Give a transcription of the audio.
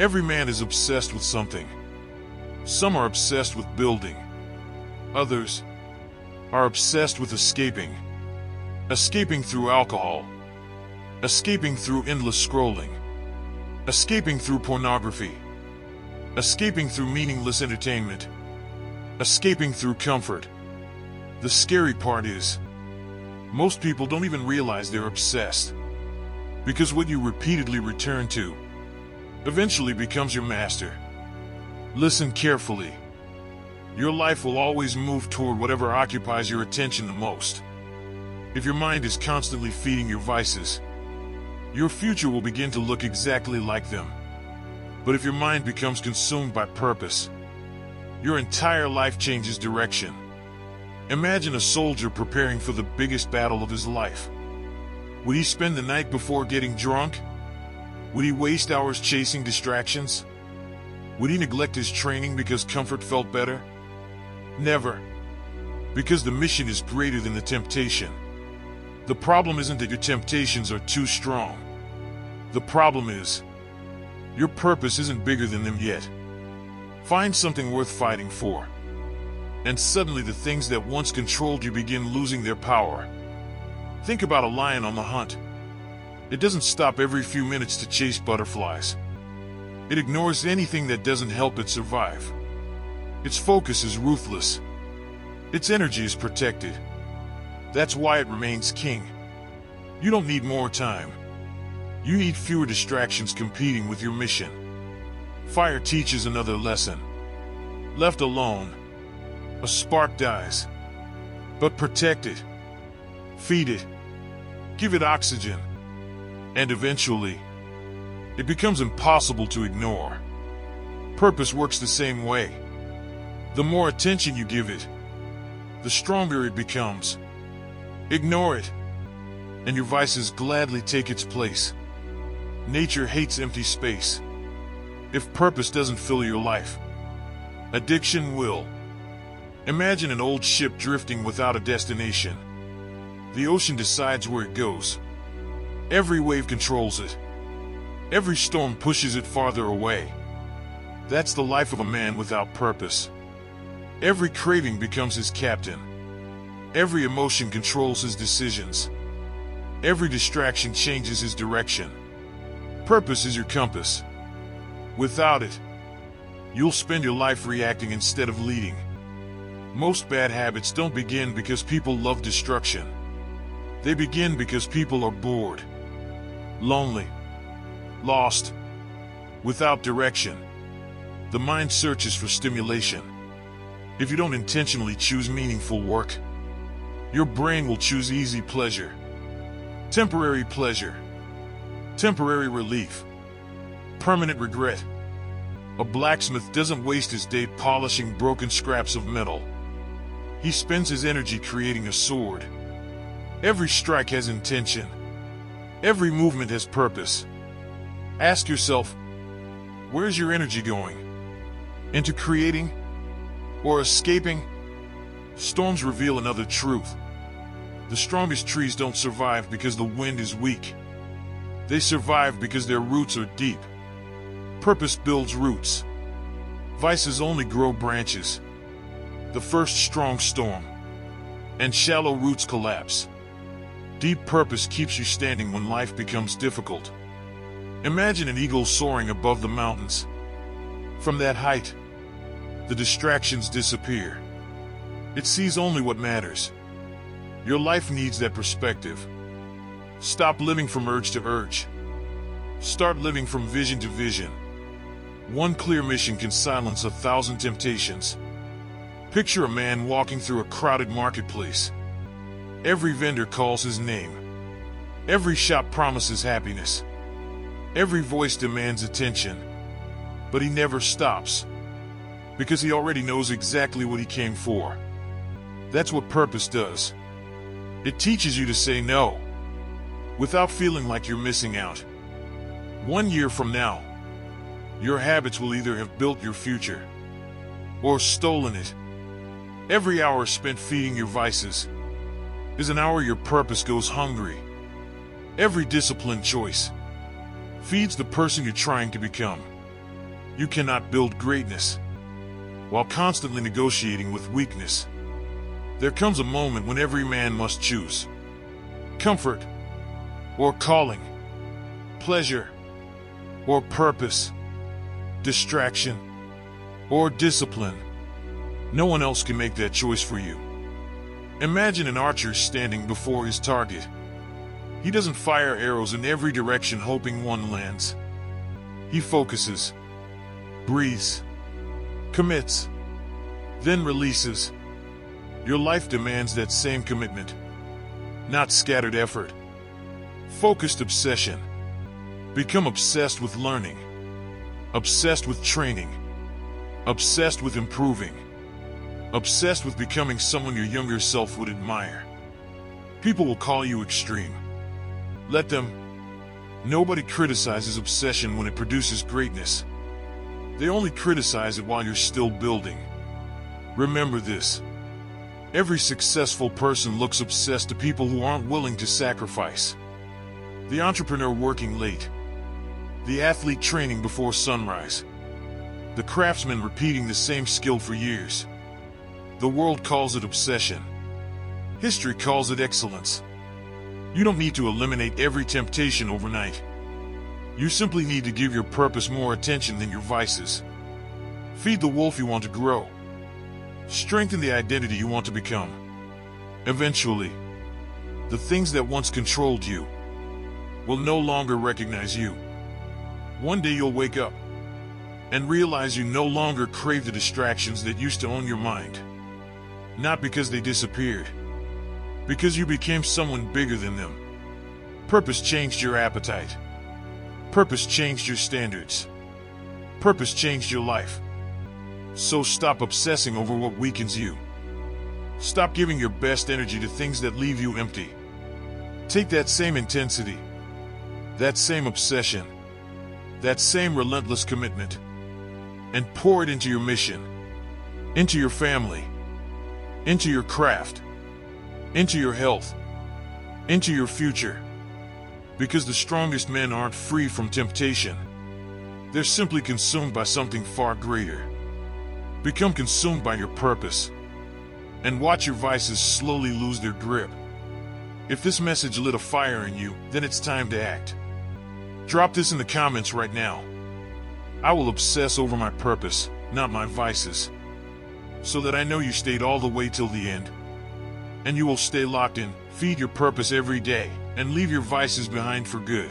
Every man is obsessed with something. Some are obsessed with building. Others are obsessed with escaping. Escaping through alcohol. Escaping through endless scrolling. Escaping through pornography. Escaping through meaningless entertainment. Escaping through comfort. The scary part is, most people don't even realize they're obsessed. Because what you repeatedly return to eventually becomes your master. Listen carefully. Your life will always move toward whatever occupies your attention the most. If your mind is constantly feeding your vices, your future will begin to look exactly like them. But if your mind becomes consumed by purpose, your entire life changes direction. Imagine a soldier preparing for the biggest battle of his life. Would he spend the night before getting drunk? Would he waste hours chasing distractions? Would he neglect his training because comfort felt better? Never. Because the mission is greater than the temptation. The problem isn't that your temptations are too strong. The problem is, your purpose isn't bigger than them yet. Find something worth fighting for. And suddenly the things that once controlled you begin losing their power. Think about a lion on the hunt. It doesn't stop every few minutes to chase butterflies. It ignores anything that doesn't help it survive. Its focus is ruthless. Its energy is protected. That's why it remains king. You don't need more time. You need fewer distractions competing with your mission. Fire teaches another lesson. Left alone, a spark dies. But protect it. Feed it. Give it oxygen. And eventually, it becomes impossible to ignore. Purpose works the same way. The more attention you give it, the stronger it becomes. Ignore it, and your vices gladly take its place. Nature hates empty space. If purpose doesn't fill your life, addiction will. Imagine an old ship drifting without a destination. The ocean decides where it goes. Every wave controls it. Every storm pushes it farther away. That's the life of a man without purpose. Every craving becomes his captain. Every emotion controls his decisions. Every distraction changes his direction. Purpose is your compass. Without it, you'll spend your life reacting instead of leading. Most bad habits don't begin because people love destruction. They begin because people are bored, lonely, lost, without direction. The mind searches for stimulation. If you don't intentionally choose meaningful work, your brain will choose easy pleasure. Temporary pleasure. Temporary relief. Permanent regret. A blacksmith doesn't waste his day polishing broken scraps of metal. He spends his energy creating a sword. Every strike has intention. Every movement has purpose. Ask yourself, where's your energy going? Into creating or escaping? Storms reveal another truth. The strongest trees don't survive because the wind is weak. They survive because their roots are deep. Purpose builds roots. Vices only grow branches. The first strong storm, and shallow roots collapse. Deep purpose keeps you standing when life becomes difficult. Imagine an eagle soaring above the mountains. From that height, the distractions disappear. It sees only what matters. Your life needs that perspective. Stop living from urge to urge. Start living from vision to vision. One clear mission can silence 1,000 temptations. Picture a man walking through a crowded marketplace. Every vendor calls his name. Every shop promises happiness. Every voice demands attention. But he never stops. Because he already knows exactly what he came for. That's what purpose does. It teaches you to say no, without feeling like you're missing out. 1 year from now, your habits will either have built your future, or stolen it. Every hour spent feeding your vices is an hour your purpose goes hungry. Every disciplined choice feeds the person you're trying to become. You cannot build greatness while constantly negotiating with weakness. There comes a moment when every man must choose comfort or calling, pleasure or purpose, distraction or discipline. No one else can make that choice for you. Imagine an archer standing before his target. He doesn't fire arrows in every direction hoping one lands. He focuses, breathes, commits, then releases. Your life demands that same commitment, not scattered effort. Focused obsession. Become obsessed with learning, obsessed with training, obsessed with improving, obsessed with becoming someone your younger self would admire. People will call you extreme. Let them. Nobody criticizes obsession when it produces greatness. They only criticize it while you're still building. Remember this. Every successful person looks obsessed to people who aren't willing to sacrifice. The entrepreneur working late. The athlete training before sunrise. The craftsman repeating the same skill for years. The world calls it obsession. History calls it excellence. You don't need to eliminate every temptation overnight. You simply need to give your purpose more attention than your vices. Feed the wolf you want to grow. Strengthen the identity you want to become. Eventually, the things that once controlled you will no longer recognize you. One day you'll wake up and realize you no longer crave the distractions that used to own your mind. Not because they disappeared, because you became someone bigger than them. Purpose changed your appetite. Purpose changed your standards. Purpose changed your life. So stop obsessing over what weakens you. Stop giving your best energy to things that leave you empty. Take that same intensity, that same obsession, that same relentless commitment, and pour it into your mission, into your family, into your craft, into your health, into your future. Because the strongest men aren't free from temptation. They're simply consumed by something far greater. Become consumed by your purpose, and watch your vices slowly lose their grip. If this message lit a fire in you, then it's time to act. Drop this in the comments right now. I will obsess over my purpose, not my vices, so that I know you stayed all the way till the end. And you will stay locked in, feed your purpose every day, and leave your vices behind for good.